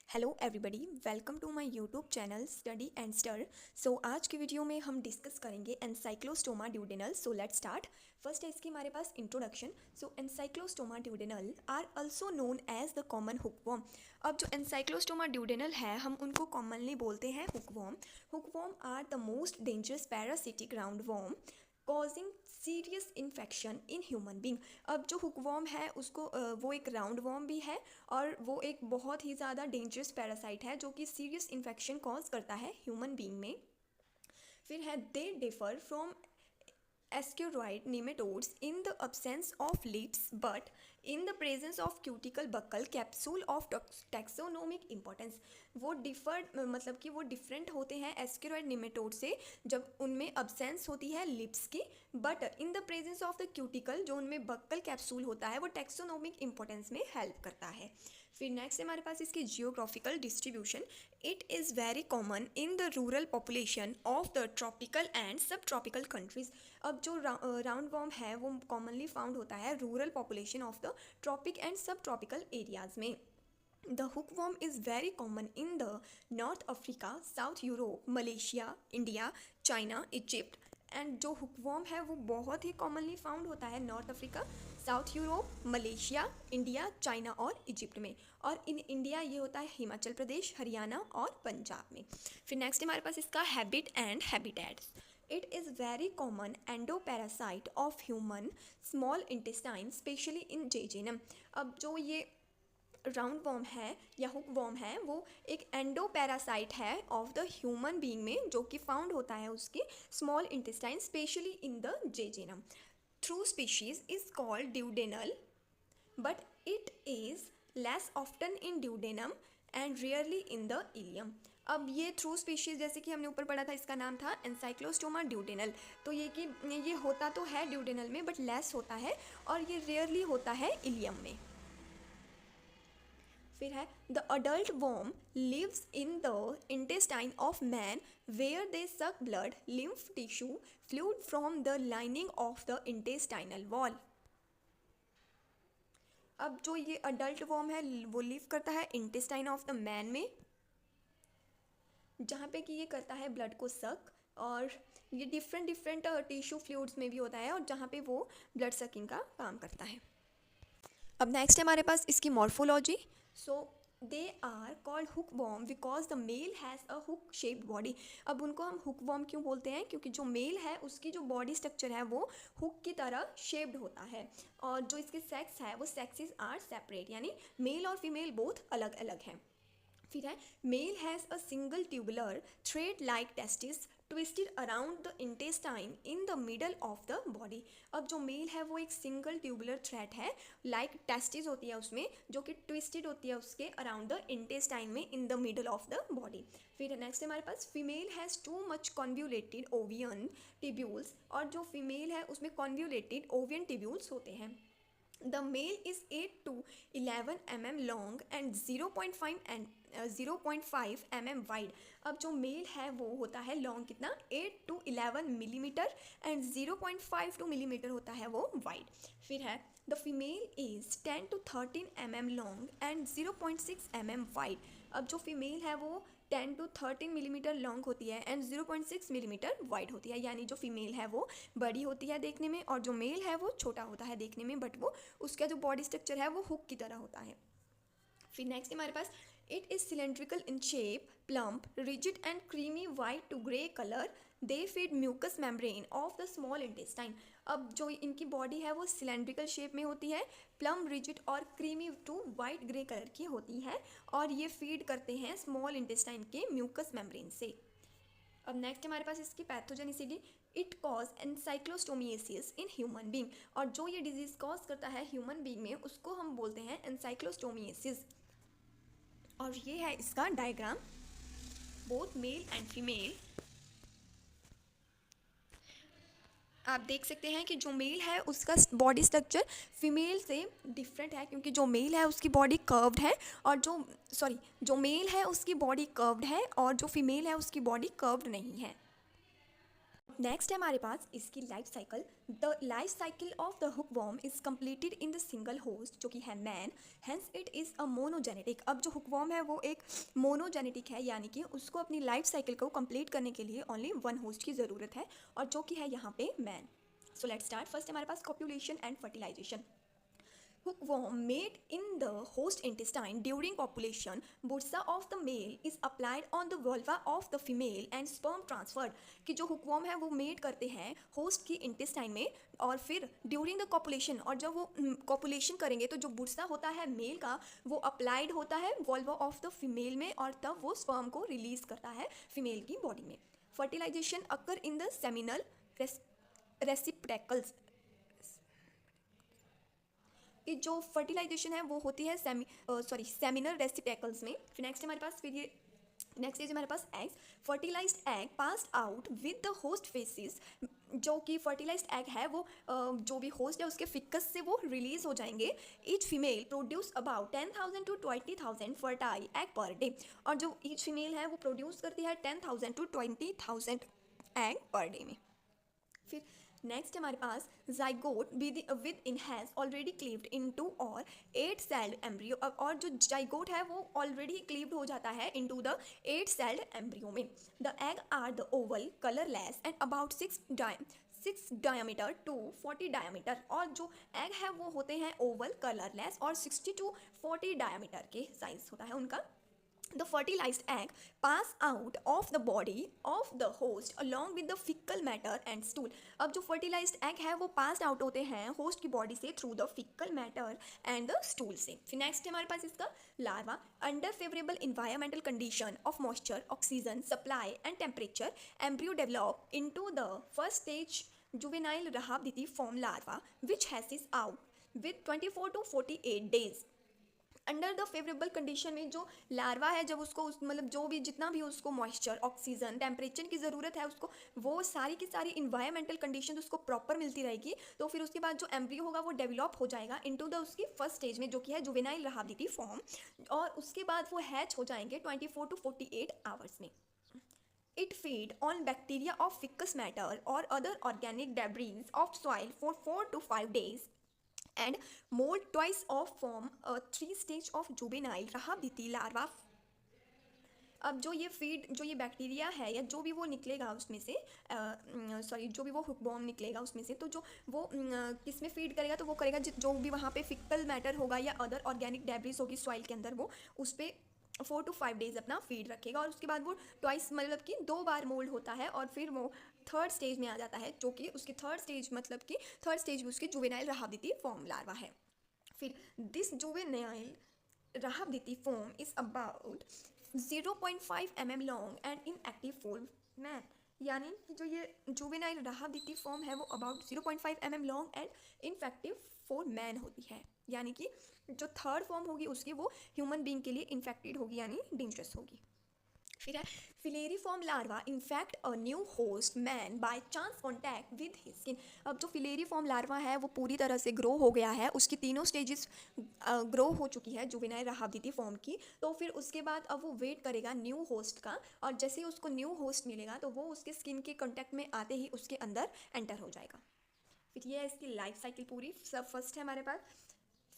Hello everybody, welcome to my YouTube channel study and ster. So आज की video में हम डिस्कस करेंगे ancylostoma duodenale. So let's start. First है इसकी हमारे पास introduction. So ancylostoma duodenale are also known as the common hookworm. अब जो एनसाइक्लोस्टोमा ड्यूडेनल है हम उनको कॉमनली बोलते हैं hookworm. Hookworm are the most dangerous parasitic round worm causing serious infection in human being. अब जो हुकवॉर्म है उसको वो एक राउंड वॉर्म भी है और वो एक बहुत ही ज़्यादा डेंजरस पैरासाइट है जो कि सीरियस इन्फेक्शन कॉज करता है ह्यूमन बींग में। फिर है they differ from ascaroid nematodes in the absence of lips but in the presence of cuticle buccal capsule of taxonomic importance। वो डिफर्ड मतलब कि वो डिफरेंट होते हैं एस्केरॉयड निमेटोड से जब उनमें अब्सेंस होती है लिप्स की, but in the presence of the cuticle जो उनमें बक्कल कैप्सूल होता है वो टेक्सोनोमिक इंपॉर्टेंस में हेल्प करता है। फिर नेक्स्ट हमारे पास इसकी geographical distribution. It is very common in the rural population of the tropical and सब ट्रॉपिकल कंट्रीज़। अब जो राउंड वॉर्म है वो कॉमनली फाउंड होता है rural population of the tropic and subtropical areas में। The hookworm is very common in the North Africa, South Europe, Malaysia, India, China, Egypt। And जो हुकवॉर्म है वो बहुत ही कॉमनली फाउंड होता है north Africa, south Europe, Malaysia, India, China और Egypt में। और इन इंडिया ये होता है हिमाचल प्रदेश, हरियाणा और पंजाब में। फिर नेक्स्ट हमारे पास इसका habit and habitats. It is very common endoparasite of human small intestine specially in jejunum. अब जो ये राउंड वॉर्म है या हुक वॉर्म है वो एक एंडोपैरासाइट है ऑफ द ह्यूमन बीइंग में जो कि फाउंड होता है उसके small intestine specially in the jejunum. Through species is called duodenal but it is less often in duodenum and rarely in the ilium. अब ये थ्रू स्पीशीज़ जैसे कि हमने ऊपर पढ़ा था इसका नाम था एनसाइक्लोस्टोमा ड्यूडेनल। तो ये कि ये होता तो है ड्यूडेनल में बट लेस होता है और ये रेयरली होता है इलियम में। फिर है the adult worm lives in the intestine of man where they suck blood lymph tissue fluid from the lining of the intestinal wall. अब जो ये अडल्ट वॉर्म है वो लिव करता है इंटेस्टाइन ऑफ द मैन में जहाँ पे कि ये करता है ब्लड को सक, और ये डिफरेंट टिश्यू फ्लूइड्स में भी होता है और जहाँ पे वो ब्लड सकिंग का काम करता है। अब नेक्स्ट है हमारे पास इसकी morphology. So they are called hookworm because the male has a hook shaped body. अब उनको हम हुक वॉर्म क्यों बोलते हैं? क्योंकि जो मेल है उसकी जो बॉडी स्ट्रक्चर है वो हुक की तरह शेप्ड होता है और जो इसके सेक्स है वो सेक्सेस आर सेपरेट, यानी मेल और फीमेल बोथ अलग अलग हैं। फिर है male has a single tubular thread like testis twisted around the intestine in the middle of the body. अब जो मेल है वो एक सिंगल ट्यूबुलर थ्रेड है लाइक टेस्टिस होती है उसमें जो कि ट्विस्टेड होती है उसके अराउंड द इंटेस्टाइन में in the middle of the body. फिर नेक्स्ट हमारे पास female has too much convoluted ovarian tubules, और जो फीमेल है उसमें कॉन्व्यूलेटेड ओवियन टिब्यूल्स होते हैं। The male is 8 to 11 mm long and 0.5 and 0.5 mm wide। अब जो मेल है वो होता है लॉन्ग कितना 8 to 11 मिलीमीटर एंड 0.5 मिलीमीटर होता है वो वाइड। फिर है the female is 10 to 13 mm long and 0.6 mm wide. अब जो फीमेल है वो 10 to 13 मिलीमीटर लॉन्ग होती है एंड 0.6 मिलीमीटर वाइड होती है, यानी जो फीमेल है वो बड़ी होती है देखने में और जो मेल है वो छोटा होता है देखने में, बट वो उसका जो बॉडी स्ट्रक्चर है वो हुक की तरह होता है। फिर नेक्स्ट हमारे पास it is cylindrical in shape, plump, rigid and creamy white to grey colour. They feed mucous membrane of the small intestine. अब जो इनकी बॉडी है वो सिलेंड्रिकल शेप में होती है, प्लम, रिजिड और creamy to white grey colour की होती है और ये फीड करते हैं स्मॉल इंटेस्टाइन के म्यूकस मेम्ब्रेन से। अब नेक्स्ट हमारे पास इसकी pathogenicity. It cause ancylostomiasis in human being, और जो ये डिजीज़ कॉज करता है ह्यूमन बींग में उसको हम बोलते हैं एनसाइक्लोस्टोमियासिस। और ये है इसका diagram, both male and female. आप देख सकते हैं कि जो मेल है उसका बॉडी स्ट्रक्चर फीमेल से डिफरेंट है क्योंकि जो मेल है उसकी बॉडी कर्व्ड है और जो मेल है उसकी बॉडी कर्व्ड है और जो फीमेल है उसकी बॉडी कर्व्ड नहीं है। नेक्स्ट है हमारे पास इसकी life cycle. The life cycle of the hookworm is completed in the single host, जो कि है man, hence it is a monogenetic. अब जो हुकवॉर्म है वो एक मोनोजेनेटिक है, यानी कि उसको अपनी लाइफ साइकिल को कंप्लीट करने के लिए ओनली वन होस्ट की ज़रूरत है, और जो कि है यहाँ पे man. So let's start. First हमारे पास copulation and fertilisation. Hookworm made in the host intestine during copulation. Bursa of the male is applied on the vulva of the female and sperm transferred. कि जो हुकवॉर्म है वो made करते हैं host की intestine में, और फिर ड्यूरिंग द कॉपुलेशन, और जब वो कॉपुलेशन करेंगे तो जो बुरसा होता है मेल का वो अप्लाइड होता है वल्वा ऑफ द फीमेल में, और तब वो स्पर्म को रिलीज करता है फीमेल की बॉडी में। Fertilisation occur in the seminal receptacles. कि जो फर्टिलाइजेशन है वो होती है सेमिनल रेसिप्टेकल्स में। फिर नेक्स्ट हमारे पास फिर ये नेक्स्ट इज हमारे पास eggs. Fertilised egg passed out with the host faeces. जो कि फर्टिलाइज्ड एग है वो जो भी होस्ट है उसके फिकस से वो रिलीज हो जाएंगे। Each female produce about 10,000 to 20,000 fertile egg per day. और जो ईच फीमेल है वो प्रोड्यूस करती है 10,000 to 20,000 एग पर डे में। फिर नेक्स्ट हमारे पास zygote within has already cleaved into और 8 सेल्ड एम्ब्रियो। और जो जाइगोट है वो ऑलरेडी क्लीव्ड हो जाता है इनटू द 8 सेल्ड एम्ब्रियो में। The egg are the oval colourless and about 6 diameter to 40 diameter. और जो एग है वो होते हैं ओवल कलरलेस और 60 to 40 डायमीटर के साइज होता है उनका। The fertilized egg pass out of the body of the host along with the fecal matter and stool. अब जो fertilized egg है वो passed out होते हैं host की body से through the fecal matter and the stool से। फिर next है हमारे पास इसका larva। Under favorable environmental condition of moisture, oxygen supply and temperature, embryo develop into the first stage juvenile rhabditiform larva which hatches out with 24 to 48 days. Under the favourable condition में जो larva है जब उसको मतलब जो भी जितना भी उसको मॉइस्चर, ऑक्सीजन, टेम्परेचर की ज़रूरत है उसको, वो सारी की सारी इन्वायरमेंटल कंडीशन उसको प्रॉपर मिलती रहेगी, तो फिर उसके बाद जो एम्ब्रियो होगा वो डेवलप हो जाएगा इनटू द उसकी फर्स्ट स्टेज में जो कि है जुवेनाइल रहाबिलिटी-फॉर्म, और उसके बाद वो हैच हो जाएंगे 24 to 48 आवर्स में। It feed on bacteria of fecal matter or other organic debris of soil for 4 to 5 days. And molt twice of form a 3 stage of juvenile रहाबिलिटी larva. अब जो ये बैक्टीरिया है या जो भी वो निकलेगा उसमें से जो भी वो हुकवॉर्म निकलेगा उसमें से, तो जो वो किस में फीड करेगा, तो वो करेगा जो भी वहाँ पे फिकल मैटर होगा या अदर ऑर्गेनिक डेब्रिस होगी सॉइल के अंदर, वो उस पर 4 to 5 डेज अपना फीड रखेगा। और उसके बाद वो ट्वाइस मतलब कि 2 बार मोल्ड होता है और फिर वो थर्ड स्टेज में आ जाता है, जो कि उसकी थर्ड स्टेज में उसकी जुवेनाइल रहाबिलिटी-फॉर्म लार्वा है। फिर this juvenile rhabditiform is about 0.5 mm long and in active form man. यानी कि जो ये जुवेनाइल रहाबिलिटी-फॉर्म है वो about 0.5 mm long and infective for man होती है, यानी कि जो थर्ड फॉर्म होगी उसकी वो ह्यूमन बीइंग के लिए इन्फेक्टेड होगी यानी डेंजरस होगी। फिर है filariform larva infect a new host man by chance contact with his skin. अब जो फिलेरीफॉर्म लार्वा है वो पूरी तरह से ग्रो हो गया है, उसकी तीनों स्टेजेस ग्रो हो चुकी है जुवेनाइल रहाबिलिटी-फॉर्म की, तो फिर उसके बाद अब वो वेट करेगा न्यू होस्ट का, और जैसे ही उसको न्यू होस्ट मिलेगा तो वो उसके स्किन के कॉन्टैक्ट में आते ही उसके अंदर एंटर हो जाएगा। फिर ये है इसकी लाइफ साइकिल पूरी। सब फर्स्ट है हमारे पास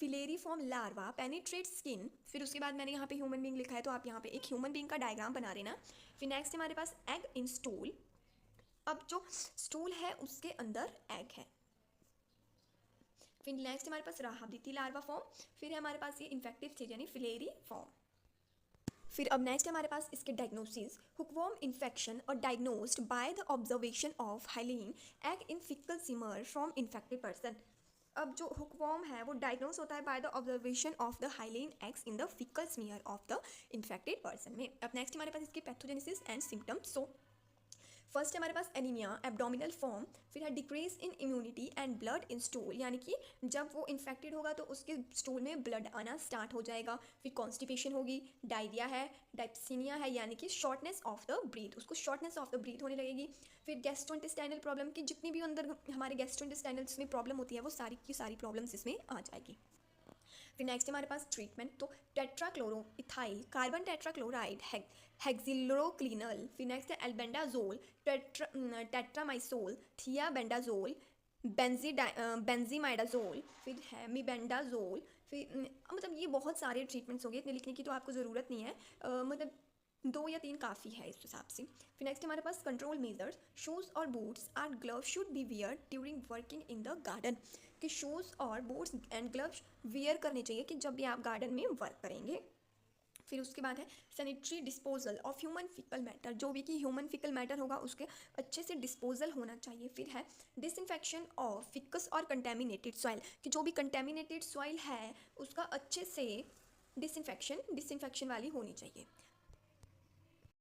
फिलेरीफॉर्म लार्वा पेनिट्रेट स्किन। फिर उसके बाद मैंने यहाँ पे ह्यूमन बीइंग लिखा है तो आप यहाँ पे एक ह्यूमन बीइंग का डायग्राम बना लेना। फिर नेक्स्ट हमारे पास एग इन स्टूल। अब जो स्टूल है उसके अंदर एग है। फिर नेक्स्ट हमारे पास रहाबिलिटी लार्वा फॉर्म। फिर है हमारे पास ये इन्फेक्टिव स्टेज यानी फिलेरीफॉर्म। फिर अब नेक्स्ट हमारे पास इसके डायग्नोसिस। हुकवॉर्म इन्फेक्शन और diagnosed by the observation of hyaline egg in faecal smear from infected person. अब जो हुकवॉर्म है वो डायग्नोस होता है by the observation of the hyaline eggs in the faecal smear of the infected person में। अब next हमारे पास इसके pathogenesis and symptoms. So first हमारे पास एनीमिया एब्डोमिनल फॉर्म। फिर है decrease in immunity and blood in stool, यानी कि जब वो इन्फेक्टेड होगा तो उसके स्टूल में ब्लड आना स्टार्ट हो जाएगा। फिर कॉन्स्टिपेशन होगी, डायरिया है, डायप्सिनिया है यानी कि शॉर्टनेस ऑफ द ब्रीथ, उसको शॉर्टनेस ऑफ द ब्रीथ होने लगेगी। फिर गैस्ट्रोइंटेस्टाइनल प्रॉब्लम की जितनी भी अंदर हमारे गैस्ट्रोइंटेस्टाइनल में प्रॉब्लम होती है वो सारी की सारी प्रॉब्लम्स इसमें आ जाएगी। फिर नेक्स्ट हमारे पास ट्रीटमेंट, तो टेट्राक्लोरो इथाइल कार्बन टेट्राक्लोराइड हेक्सिलोक्लिनल, फिर नेक्स्ट है एल्बेंडाजोल, टेट्रामाइसोल, थियाबेंडाजोल, बेंजीमाइडाजोल, फिर हेमीबेंडाजोल, फिर मतलब ये बहुत सारे ट्रीटमेंट्स हो गए, इतने लिखने की तो आपको ज़रूरत नहीं है, मतलब 2 या 3 काफ़ी है इस हिसाब से। फिर नेक्स्ट हमारे पास कंट्रोल मेजर्स, शूज़ और boots and gloves should be wear during working in the garden, कि शूज़ और बूट्स एंड ग्लव्स वियर करने चाहिए कि जब भी आप गार्डन में वर्क करेंगे। फिर उसके बाद है sanitary disposal of human faecal matter, जो भी कि ह्यूमन फिकल मैटर होगा उसके अच्छे से डिस्पोजल होना चाहिए। फिर है डिसइंफेक्शन ऑफ फिकस और कंटेमिनेटेड सॉइल, कि जो भी कंटेमिनेटेड सॉइल है उसका अच्छे से डिसइंफेक्शन वाली होनी चाहिए।